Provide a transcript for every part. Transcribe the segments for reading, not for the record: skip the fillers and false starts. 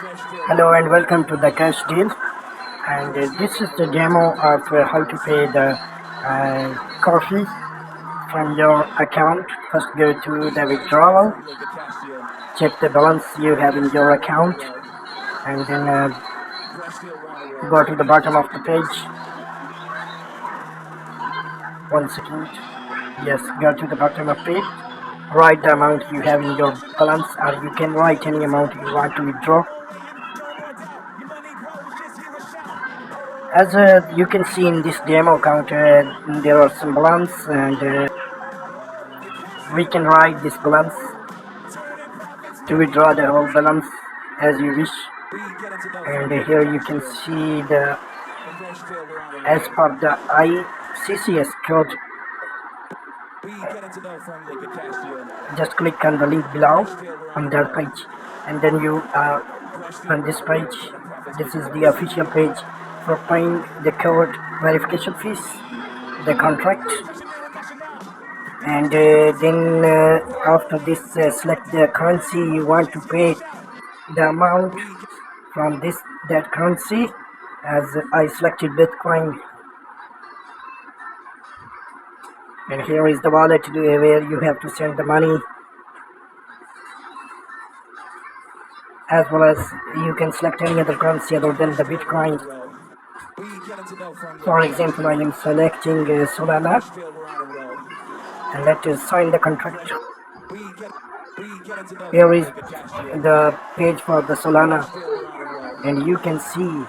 Hello and welcome to the cash deal, and this is the demo of how to pay the coffee from your account. First go to the withdrawal, check the balance you have in your account, and then go to the bottom of the page. 1 second. Yes, go to the bottom of page, write the amount you have in your balance, or you can write any amount you want to withdraw. As you can see in this demo account, there are some balance, and we can write this balance to withdraw the whole balance as you wish. And here you can see the as per the ICCS code. Just click on the link below on that page, and then you are on this page. This is the official page for paying the code verification fees, the contract. And then after this, select the currency you want to pay the amount from that currency. As I selected Bitcoin, and here is the wallet where you have to send the money, as well as you can select any other currency other than the Bitcoin. For example, I am selecting Solana, and let us sign the contract. Here is the page for the Solana, and you can see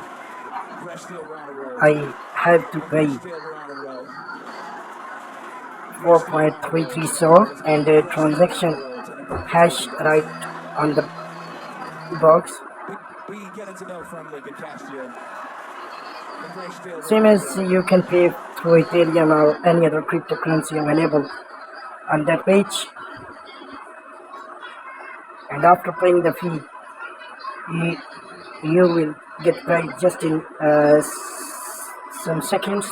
I have to pay 4.33 SOL, and the transaction hash right on the box. Same as you can pay through Ethereum or any other cryptocurrency available on that page. And after paying the fee, you will get paid just in some seconds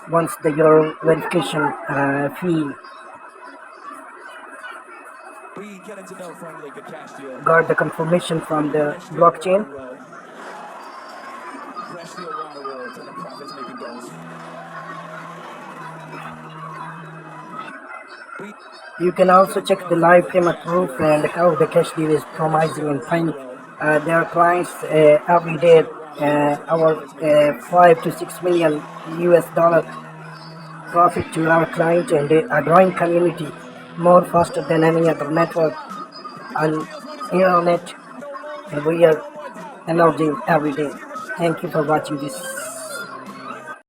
once your verification fee got the confirmation from the blockchain. You can also check the live payment proof and how the cash deal is promising and paying their clients every day our 5 to 6 million US dollar profit to our client, and a growing community more faster than any other network on internet, and we are emerging every day. Thank you for watching this.